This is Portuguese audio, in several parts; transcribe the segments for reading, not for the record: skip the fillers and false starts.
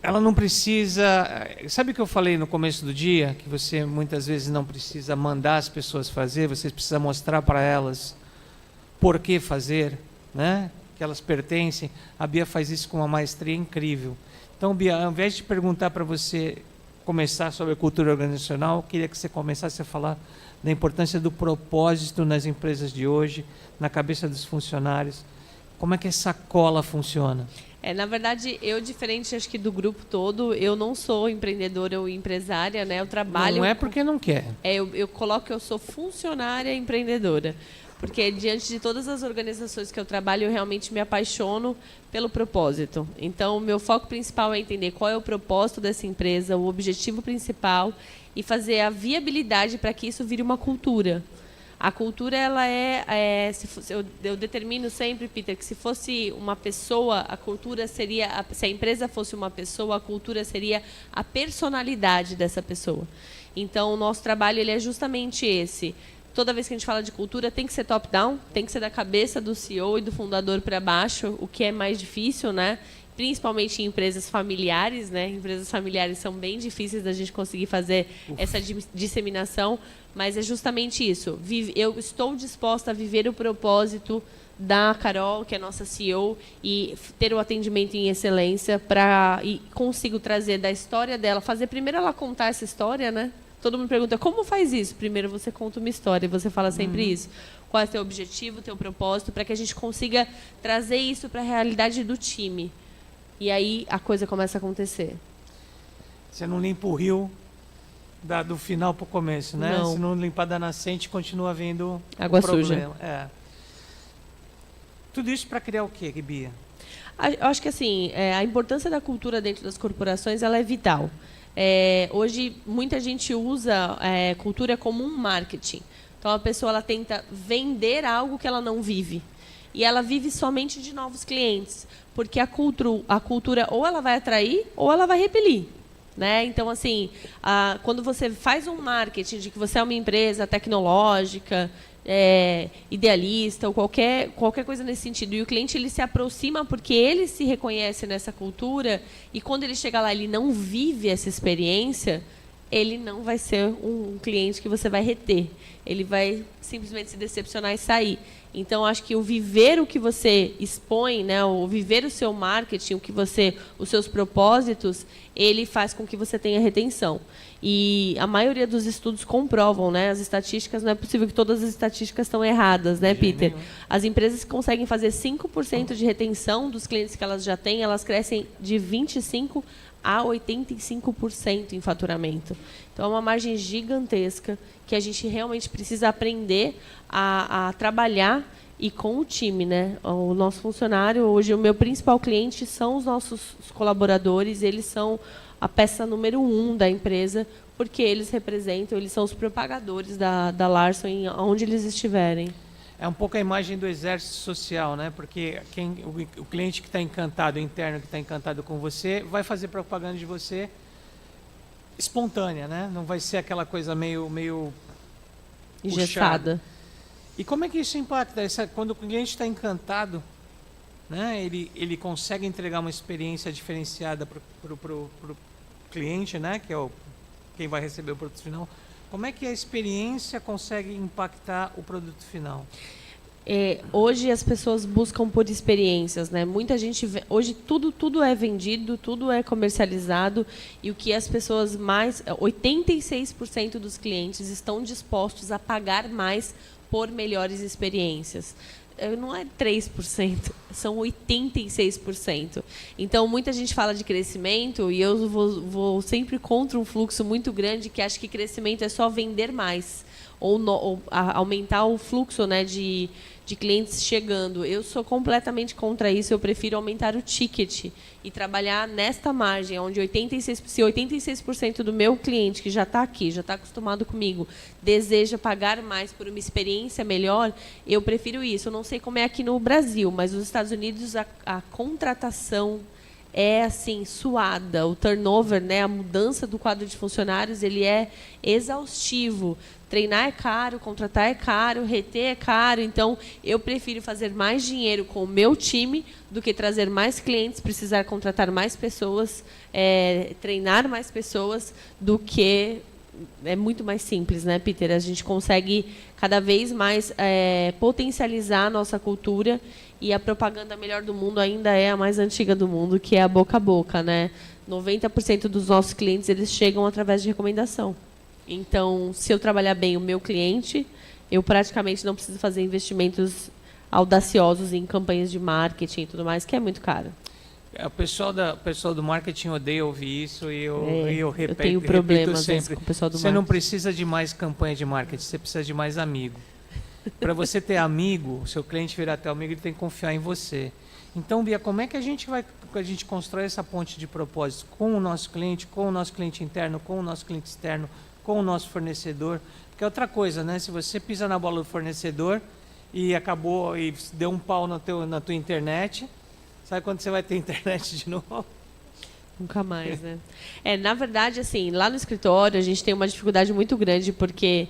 ela não precisa... Sabe o que eu falei no começo do dia? Que você muitas vezes não precisa mandar as pessoas fazer, você precisa mostrar para elas por que fazer, né? Que elas pertencem. A Bia faz isso com uma maestria incrível. Então, Bia, ao invés de perguntar para você começar sobre a cultura organizacional, eu queria que você começasse a falar da importância do propósito nas empresas de hoje, na cabeça dos funcionários. Como é que essa cola funciona? Na verdade, eu, diferente acho que do grupo todo, eu não sou empreendedora ou empresária, né? Eu trabalho... Não é porque não quer. Eu coloco que eu sou funcionária empreendedora. Porque, diante de todas as organizações que eu trabalho, eu realmente me apaixono pelo propósito. Então, o meu foco principal é entender qual é o propósito dessa empresa, o objetivo principal, e fazer a viabilidade para que isso vire uma cultura. A cultura, ela eu determino sempre, Peter, que se fosse uma pessoa, a cultura seria... Se a empresa fosse uma pessoa, a cultura seria a personalidade dessa pessoa. Então, o nosso trabalho ele é justamente esse. Toda vez que a gente fala de cultura, tem que ser top-down, tem que ser da cabeça do CEO e do fundador para baixo, o que é mais difícil, né? Principalmente em empresas familiares, né? Empresas familiares são bem difíceis da gente conseguir fazer essa disseminação, mas é justamente isso. Eu estou disposta a viver o propósito da Carol, que é a nossa CEO, e ter o atendimento em excelência e consigo trazer da história dela, fazer primeiro ela contar essa história, né? Todo mundo pergunta, como faz isso? Primeiro você conta uma história, você fala sempre isso. Qual é o teu objetivo, o teu propósito, para que a gente consiga trazer isso para a realidade do time. E aí a coisa começa a acontecer. Você não limpa o rio do final para o começo, né? Não. Se não limpar da nascente, continua havendo água problema. suja. Tudo isso para criar o quê, Bia? Eu acho que assim, a importância da cultura dentro das corporações ela é vital. Hoje, muita gente usa cultura como um marketing. Então, a pessoa ela tenta vender algo que ela não vive. E ela vive somente de novos clientes. Porque a cultura ou ela vai atrair ou ela vai repelir. Né? Então, assim, quando você faz um marketing de que você é uma empresa tecnológica, idealista ou qualquer coisa nesse sentido, e o cliente ele se aproxima porque ele se reconhece nessa cultura, e quando ele chega lá ele não vive essa experiência, ele não vai ser um cliente que você vai reter. Ele vai simplesmente se decepcionar e sair. Então, acho que o viver o que você expõe, né, o viver o seu marketing, os seus propósitos, ele faz com que você tenha retenção. E a maioria dos estudos comprovam, né, as estatísticas, não é possível que todas as estatísticas estão erradas, né, Peter? As empresas que conseguem fazer 5% de retenção dos clientes que elas já têm, elas crescem de 25% a 85% em faturamento. Então, é uma margem gigantesca que a gente realmente precisa aprender a trabalhar e com o time, né? O nosso funcionário, hoje, o meu principal cliente são os nossos colaboradores, eles são a peça número 1 da empresa, porque eles são os propagadores da Larson onde eles estiverem. É um pouco a imagem do exército social, né? Porque o cliente que está encantado, o interno que está encantado com você, vai fazer propaganda de você espontânea, né? Não vai ser aquela coisa meio engessada. E como é que isso impacta? Quando o cliente está encantado, né? Ele consegue entregar uma experiência diferenciada para o cliente, né? Que é quem vai receber o produto final. Como é que a experiência consegue impactar o produto final? Hoje as pessoas buscam por experiências, né? Muita gente hoje tudo é vendido, tudo é comercializado, e o que as pessoas 86% dos clientes estão dispostos a pagar mais por melhores experiências. Não é 3%, são 86%. Então, muita gente fala de crescimento, e eu vou sempre contra um fluxo muito grande que acha que crescimento é só vender mais, ou aumentar o fluxo, né, de clientes chegando. Eu sou completamente contra isso, eu prefiro aumentar o ticket e trabalhar nesta margem, onde se 86% do meu cliente que já está aqui, já está acostumado comigo, deseja pagar mais por uma experiência melhor, eu prefiro isso. Eu não sei como é aqui no Brasil, mas nos Estados Unidos a contratação é assim suada. O turnover, né, a mudança do quadro de funcionários, ele é exaustivo. Treinar é caro, contratar é caro, reter é caro. Então, eu prefiro fazer mais dinheiro com o meu time do que trazer mais clientes, precisar contratar mais pessoas, treinar mais pessoas, do que... É muito mais simples, né, Peter? A gente consegue cada vez mais potencializar a nossa cultura, e a propaganda melhor do mundo ainda é a mais antiga do mundo, que é a boca a boca, né? 90% dos nossos clientes, eles chegam através de recomendação. Então, se eu trabalhar bem o meu cliente, eu praticamente não preciso fazer investimentos audaciosos em campanhas de marketing e tudo mais, que é muito caro. O pessoal do marketing odeia ouvir isso, e eu repito, tenho problemas sempre. Com o pessoal do você marketing. Não precisa de mais campanha de marketing, você precisa de mais amigo. Para você ter amigo, o seu cliente virar teu amigo, ele tem que confiar em você. Então, Bia, como é que a gente constrói essa ponte de propósitos com o nosso cliente interno, com o nosso cliente externo, com o nosso fornecedor? Porque é outra coisa, né? Se você pisa na bola do fornecedor e acabou e deu um pau na tua internet, sabe quando você vai ter internet de novo? Nunca mais, né? Na verdade, assim, lá no escritório a gente tem uma dificuldade muito grande, porque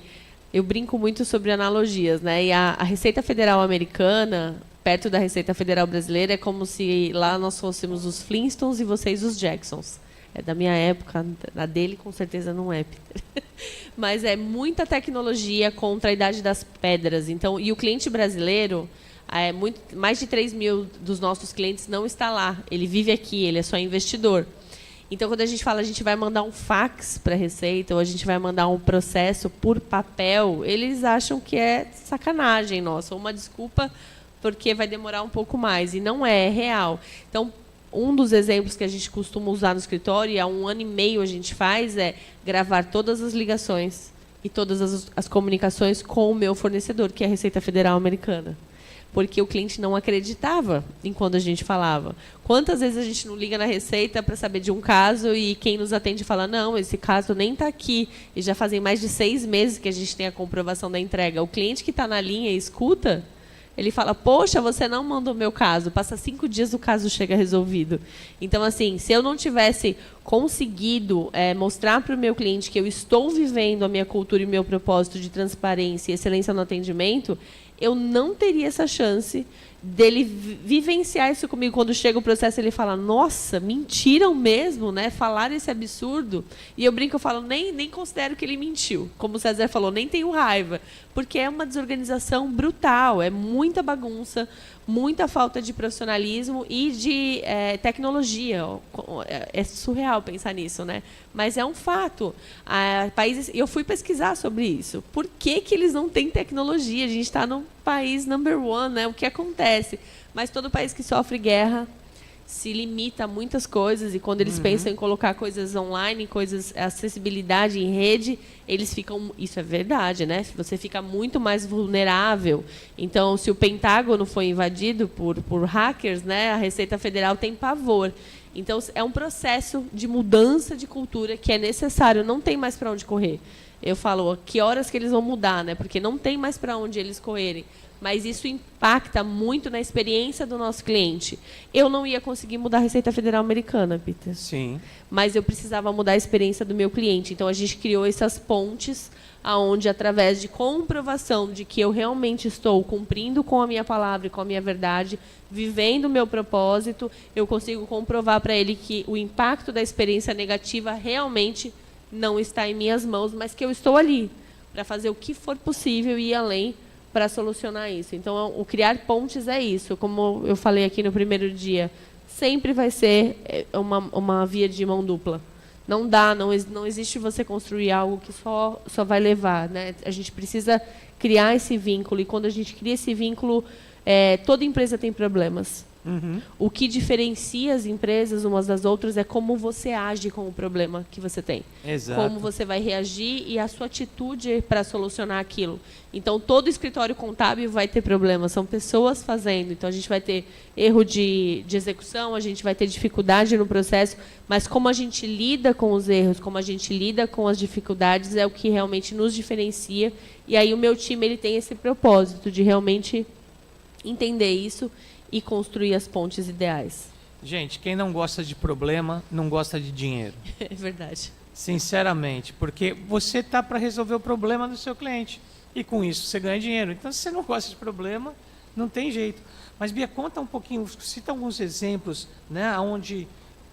eu brinco muito sobre analogias, né? E a Receita Federal americana, perto da Receita Federal brasileira, é como se lá nós fôssemos os Flintstones e vocês os Jacksons. É da minha época, a dele com certeza não é, Peter. Mas é muita tecnologia contra a idade das pedras. Então, e o cliente brasileiro... mais de 3 mil dos nossos clientes não está lá. Ele vive aqui, ele é só investidor. Então, quando a gente fala, a gente vai mandar um fax para a Receita, ou a gente vai mandar um processo por papel, eles acham que é sacanagem nossa, ou uma desculpa, porque vai demorar um pouco mais. E não é real. Então, um dos exemplos que a gente costuma usar no escritório, e há 1 ano e meio a gente faz, é gravar todas as ligações e todas as comunicações com o meu fornecedor, que é a Receita Federal americana. Porque o cliente não acreditava em quando a gente falava. Quantas vezes a gente não liga na Receita para saber de um caso e quem nos atende fala, não, esse caso nem está aqui. E já fazem mais de 6 meses que a gente tem a comprovação da entrega. O cliente que está na linha e escuta, ele fala, poxa, você não mandou o meu caso. Passa 5 dias, o caso chega resolvido. Então, assim, se eu não tivesse conseguido mostrar para o meu cliente que eu estou vivendo a minha cultura e o meu propósito de transparência e excelência no atendimento, eu não teria essa chance dele vivenciar isso comigo. Quando chega o processo, ele fala, nossa, mentiram mesmo, né? Falaram esse absurdo. E eu brinco, eu falo, nem considero que ele mentiu. Como o César falou, nem tenho raiva. Porque é uma desorganização brutal, é muita bagunça, muita falta de profissionalismo e de tecnologia. É surreal pensar nisso, né? Mas é um fato. Eu fui pesquisar sobre isso. Por que eles não têm tecnologia? A gente está num país number one, né? O que acontece? Mas todo país que sofre guerra se limita a muitas coisas, e quando eles pensam em colocar coisas online, acessibilidade em rede, eles ficam... Isso é verdade, né? Você fica muito mais vulnerável. Então, se o Pentágono foi invadido por hackers, né, a Receita Federal tem pavor. Então, é um processo de mudança de cultura que é necessário, não tem mais para onde correr. Eu falo, que horas que eles vão mudar, né? Porque não tem mais para onde eles correrem. Mas isso impacta muito na experiência do nosso cliente. Eu não ia conseguir mudar a Receita Federal americana, Peter. Sim. Mas eu precisava mudar a experiência do meu cliente. Então, a gente criou essas pontes, onde, através de comprovação de que eu realmente estou cumprindo com a minha palavra e com a minha verdade, vivendo o meu propósito, eu consigo comprovar para ele que o impacto da experiência negativa realmente não está em minhas mãos, mas que eu estou ali para fazer o que for possível e ir além para solucionar isso. Então, o criar pontes é isso. Como eu falei aqui no primeiro dia, sempre vai ser uma via de mão dupla. Não dá, não existe você construir algo que só vai levar, né? A gente precisa criar esse vínculo, e quando a gente cria esse vínculo, toda empresa tem problemas. Uhum. O que diferencia as empresas umas das outras é como você age com o problema que você tem. Exato. Como você vai reagir e a sua atitude para solucionar aquilo. Então, todo escritório contábil vai ter problemas, são pessoas fazendo. Então, a gente vai ter erro de execução, a gente vai ter dificuldade no processo, mas como a gente lida com os erros, como a gente lida com as dificuldades, é o que realmente nos diferencia. E aí o meu time ele tem esse propósito de realmente entender isso e construir as pontes ideais. Gente, quem não gosta de problema, não gosta de dinheiro. É verdade. Sinceramente, porque você está para resolver o problema do seu cliente. E com isso você ganha dinheiro. Então, se você não gosta de problema, não tem jeito. Mas, Bia, conta um pouquinho, cita alguns exemplos, né, onde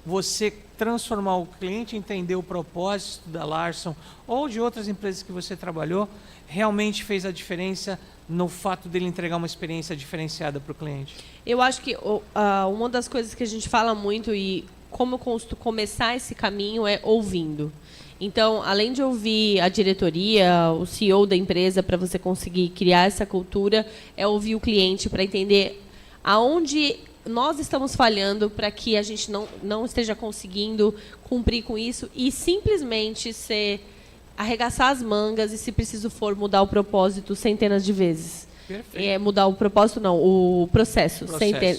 você transformar o cliente, entender o propósito da Larson ou de outras empresas que você trabalhou, realmente fez a diferença no fato dele entregar uma experiência diferenciada para o cliente. Eu acho que uma das coisas que a gente fala muito e como começar esse caminho é ouvindo. Então, além de ouvir a diretoria, o CEO da empresa, para você conseguir criar essa cultura, é ouvir o cliente para entender aonde nós estamos falhando para que a gente não esteja conseguindo cumprir com isso e simplesmente arregaçar as mangas e, se preciso for, mudar o propósito centenas de vezes. Perfeito. Mudar o propósito, não, o processo.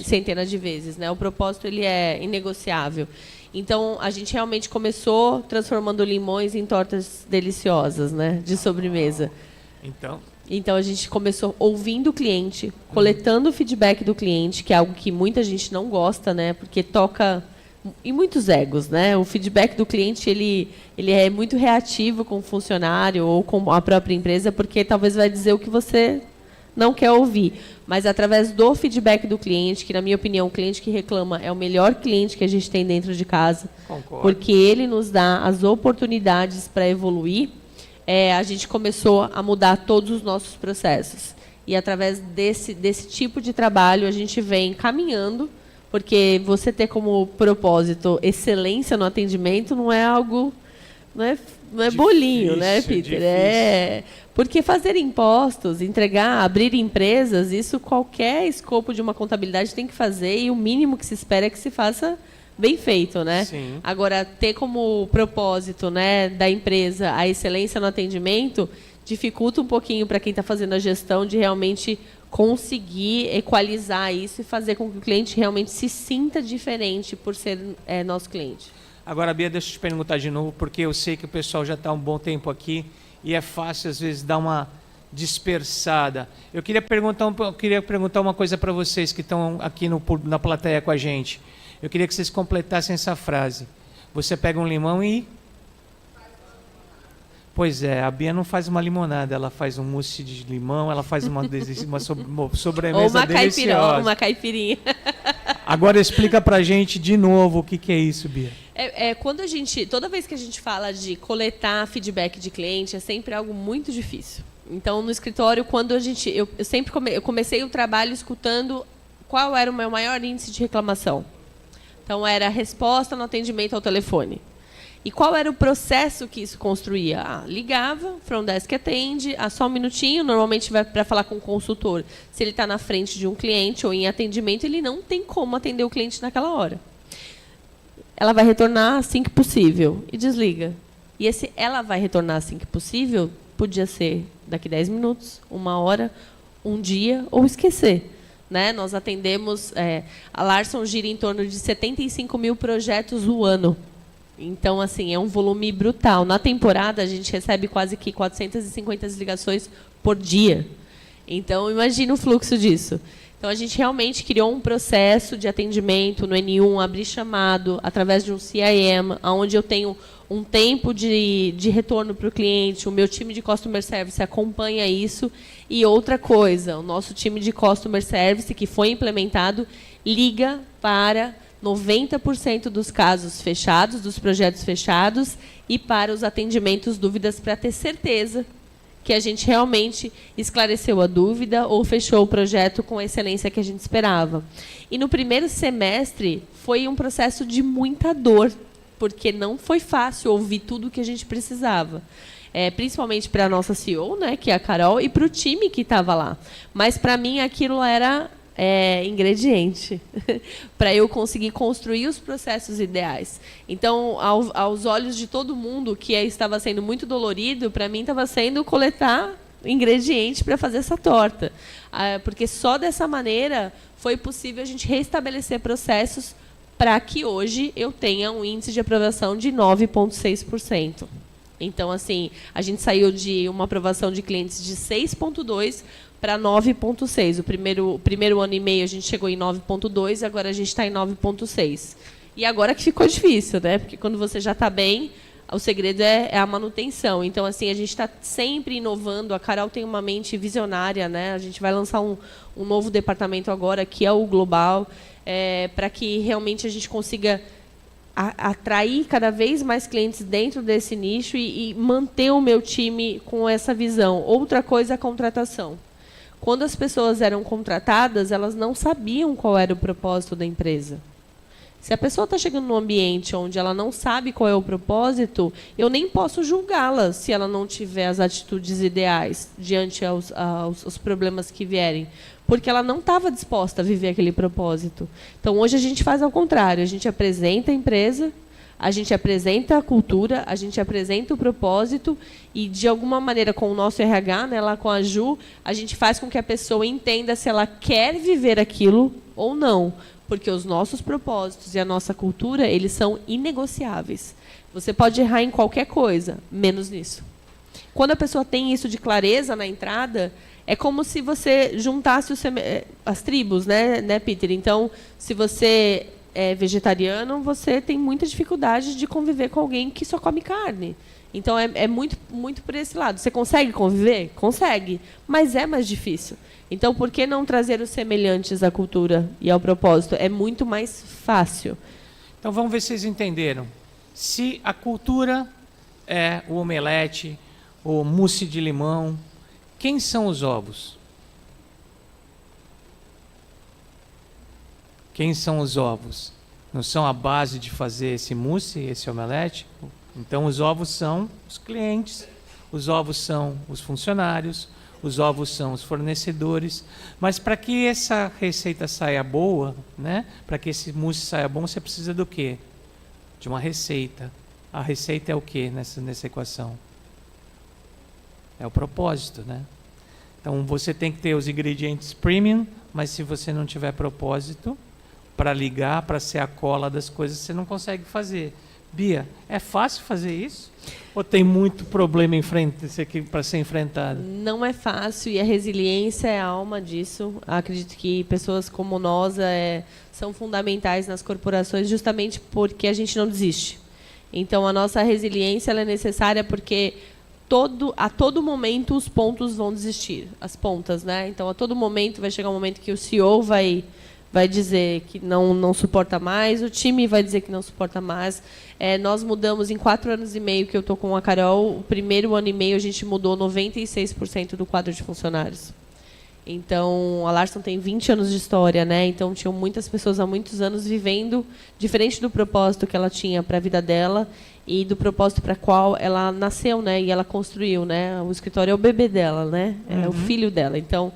Centenas de vezes. Né? O propósito ele é inegociável. Então, a gente realmente começou transformando limões em tortas deliciosas, né, de sobremesa. Então, a gente começou ouvindo o cliente, coletando o feedback do cliente, que é algo que muita gente não gosta, né, porque toca em muitos egos, né? O feedback do cliente ele é muito reativo com o funcionário ou com a própria empresa, porque talvez vai dizer o que você não quer ouvir. Mas através do feedback do cliente, que na minha opinião, o cliente que reclama é o melhor cliente que a gente tem dentro de casa, Concordo. Porque ele nos dá as oportunidades para evoluir, a gente começou a mudar todos os nossos processos. E através desse tipo de trabalho, a gente vem caminhando, porque você ter como propósito excelência no atendimento não é algo... Não é bolinho, né, Peter? Porque fazer impostos, abrir empresas, isso qualquer escopo de uma contabilidade tem que fazer, e o mínimo que se espera é que se faça bem feito, né? Sim. Agora, ter como propósito, né, da empresa a excelência no atendimento dificulta um pouquinho para quem está fazendo a gestão de realmente conseguir equalizar isso e fazer com que o cliente realmente se sinta diferente por ser nosso cliente. Agora, Bia, deixa eu te perguntar de novo, porque eu sei que o pessoal já está há um bom tempo aqui e é fácil, às vezes, dar uma dispersada. Eu queria perguntar uma coisa para vocês que estão aqui na plateia com a gente. Eu queria que vocês completassem essa frase. Você pega um limão e... Pois é, a Bia não faz uma limonada, ela faz um mousse de limão, ela faz uma sobremesa deliciosa. Uma caipirinha. Agora explica pra gente de novo o que é isso, Bia. Toda vez que a gente fala de coletar feedback de cliente, é sempre algo muito difícil. Então, no escritório, eu comecei o trabalho escutando qual era o meu maior índice de reclamação. Então, era a resposta no atendimento ao telefone. E qual era o processo que isso construía? Ligava, front desk atende, só um minutinho, normalmente vai para falar com o consultor. Se ele está na frente de um cliente ou em atendimento, ele não tem como atender o cliente naquela hora. Ela vai retornar assim que possível e desliga. E ela vai retornar assim que possível podia ser daqui 10 minutos, 1 hora, 1 dia ou esquecer. Né? Nós atendemos, a Larson gira em torno de 75 mil projetos no ano. Então, assim, é um volume brutal. Na temporada, a gente recebe quase que 450 ligações por dia. Então, imagina o fluxo disso. Então, a gente realmente criou um processo de atendimento no N1, abrir chamado, através de um CIM, onde eu tenho um tempo de retorno para o cliente, o meu time de Customer Service acompanha isso. E outra coisa, o nosso time de Customer Service, que foi implementado, liga para 90% dos casos fechados, dos projetos fechados, e para os atendimentos, dúvidas, para ter certeza que a gente realmente esclareceu a dúvida ou fechou o projeto com a excelência que a gente esperava. E no primeiro semestre foi um processo de muita dor, porque não foi fácil ouvir tudo o que a gente precisava. Principalmente para a nossa CEO, né, que é a Carol, e para o time que estava lá. Mas, para mim, aquilo era... ingrediente para eu conseguir construir os processos ideais. Então, aos olhos de todo mundo que estava sendo muito dolorido, para mim estava sendo coletar ingrediente para fazer essa torta. Porque só dessa maneira foi possível a gente restabelecer processos para que hoje eu tenha um índice de aprovação de 9,6%. Então, assim, a gente saiu de uma aprovação de clientes de 6,2 para 9,6. O primeiro ano e meio a gente chegou em 9,2 e agora a gente está em 9,6. E agora que ficou difícil, né? Porque quando você já está bem, o segredo é a manutenção. Então, assim, a gente está sempre inovando. A Carol tem uma mente visionária, né? A gente vai lançar um novo departamento agora, que é o Global, para que realmente a gente consiga atrair cada vez mais clientes dentro desse nicho e manter o meu time com essa visão. Outra coisa é a contratação. Quando as pessoas eram contratadas, elas não sabiam qual era o propósito da empresa. Se a pessoa está chegando num ambiente onde ela não sabe qual é o propósito, eu nem posso julgá-la se ela não tiver as atitudes ideais diante aos problemas que vierem, porque ela não estava disposta a viver aquele propósito. Então, hoje a gente faz ao contrário, a gente apresenta a empresa, a gente apresenta a cultura, a gente apresenta o propósito e, de alguma maneira, com o nosso RH, né, lá com a Ju, a gente faz com que a pessoa entenda se ela quer viver aquilo ou não. Porque os nossos propósitos e a nossa cultura, eles são inegociáveis. Você pode errar em qualquer coisa, menos nisso. Quando a pessoa tem isso de clareza na entrada, é como se você juntasse as tribos, né, Peter? Então, se você é vegetariano, você tem muita dificuldade de conviver com alguém que só come carne. Então, é muito, muito por esse lado. Você consegue conviver? Consegue, mas é mais difícil. Então, por que não trazer os semelhantes à cultura e ao propósito? É muito mais fácil. Então, vamos ver se vocês entenderam. Se a cultura é o omelete, o mousse de limão, quem são os ovos? Quem são os ovos? Não são a base de fazer esse mousse, esse omelete? Então, os ovos são os clientes, os ovos são os funcionários, os ovos são os fornecedores. Mas para que essa receita saia boa, né? Para que esse mousse saia bom, você precisa do quê? De uma receita. A receita é o quê nessa equação? É o propósito, né? Então, você tem que ter os ingredientes premium, mas se você não tiver propósito para ligar, para ser a cola das coisas, você não consegue fazer. Bia, é fácil fazer isso? Ou tem muito problema para ser enfrentado? Não é fácil e a resiliência é a alma disso. Acredito que pessoas como nós são fundamentais nas corporações justamente porque a gente não desiste. Então, a nossa resiliência ela é necessária porque a todo momento os pontos vão desistir, as pontas, né? Então, a todo momento vai chegar um momento que o CEO vai dizer que não suporta mais, o time vai dizer que não suporta mais. Nós mudamos em 4 anos e meio que eu estou com a Carol, o primeiro ano e meio a gente mudou 96% do quadro de funcionários. Então, a Larson tem 20 anos de história, né? Então, tinham muitas pessoas há muitos anos vivendo diferente do propósito que ela tinha para a vida dela e do propósito para qual ela nasceu, né? E ela construiu, né? O escritório é o bebê dela, né? É o filho dela. Então,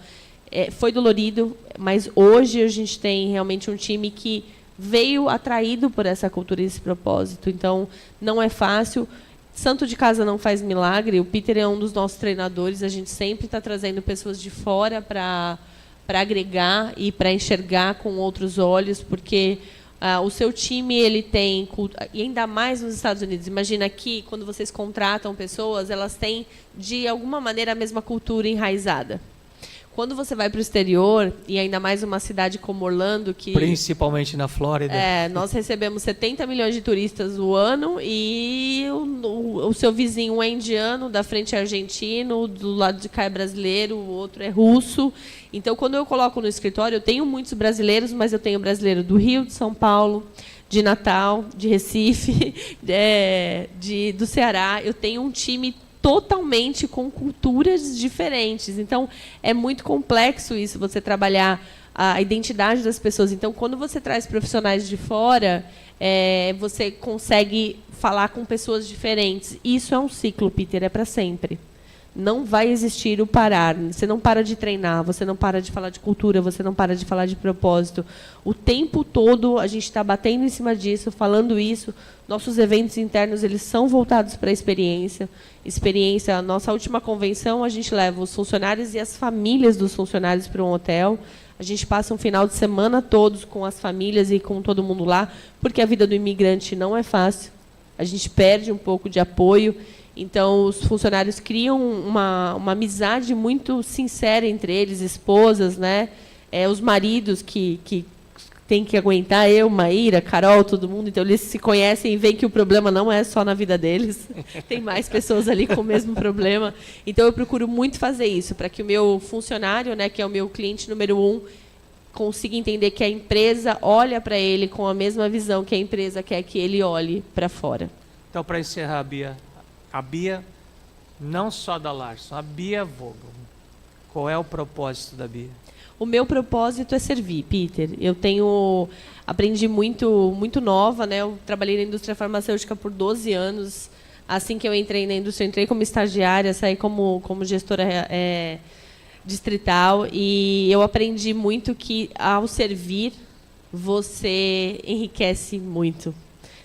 foi dolorido, mas hoje a gente tem realmente um time que veio atraído por essa cultura e esse propósito. Então, não é fácil. Santo de casa não faz milagre. O Peter é um dos nossos treinadores. A gente sempre está trazendo pessoas de fora para agregar e para enxergar com outros olhos, porque o seu time ele tem, e ainda mais nos Estados Unidos. Imagina aqui, quando vocês contratam pessoas, elas têm, de alguma maneira, a mesma cultura enraizada. Quando você vai para o exterior, e ainda mais uma cidade como Orlando, que... Principalmente na Flórida. Nós recebemos 70 milhões de turistas no ano e o seu vizinho é indiano, da frente é argentino, do lado de cá é brasileiro, o outro é russo. Então, quando eu coloco no escritório, eu tenho muitos brasileiros, mas eu tenho brasileiro do Rio, de São Paulo, de Natal, de Recife, do Ceará. Eu tenho um time totalmente com culturas diferentes. Então, é muito complexo isso, você trabalhar a identidade das pessoas. Então, quando você traz profissionais de fora, você consegue falar com pessoas diferentes. Isso é um ciclo, Peter, é para sempre. Não vai existir o parar. Você não para de treinar, você não para de falar de cultura, você não para de falar de propósito. O tempo todo a gente está batendo em cima disso, falando isso. Nossos eventos internos eles são voltados para a experiência. A nossa última convenção, a gente leva os funcionários e as famílias dos funcionários para um hotel. A gente passa um final de semana todos com as famílias e com todo mundo lá, porque a vida do imigrante não é fácil. A gente perde um pouco de apoio. Então, os funcionários criam uma amizade muito sincera entre eles, esposas, né? Os maridos que têm que aguentar eu, Maíra, Carol, todo mundo. Então, eles se conhecem e veem que o problema não é só na vida deles. Tem mais pessoas ali com o mesmo problema. Então, eu procuro muito fazer isso, para que o meu funcionário, né, que é o meu cliente número 1, consiga entender que a empresa olha para ele com a mesma visão que a empresa quer que ele olhe para fora. Então, para encerrar, Bia, a Bia, não só da Larson, a Bia Vogel. Qual é o propósito da Bia? O meu propósito é servir, Peter. Aprendi muito nova, né? Eu trabalhei na indústria farmacêutica por 12 anos. Assim que eu entrei na indústria, entrei como estagiária, saí como gestora distrital, e eu aprendi muito que, ao servir, você enriquece muito.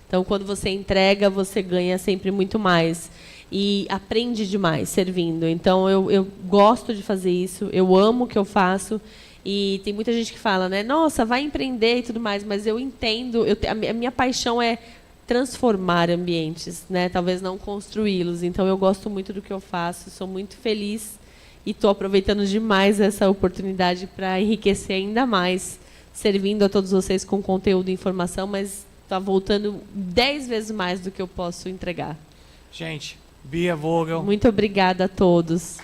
Então, quando você entrega, você ganha sempre muito mais. E aprende demais servindo. Então, eu gosto de fazer isso, eu amo o que eu faço. E tem muita gente que fala, né? Nossa, vai empreender e tudo mais. Mas eu entendo, a minha paixão é transformar ambientes, né? Talvez não construí-los. Então, eu gosto muito do que eu faço, sou muito feliz e estou aproveitando demais essa oportunidade para enriquecer ainda mais, servindo a todos vocês com conteúdo e informação, mas está voltando 10 vezes mais do que eu posso entregar. Gente, Bia Vogel. Muito obrigada a todos.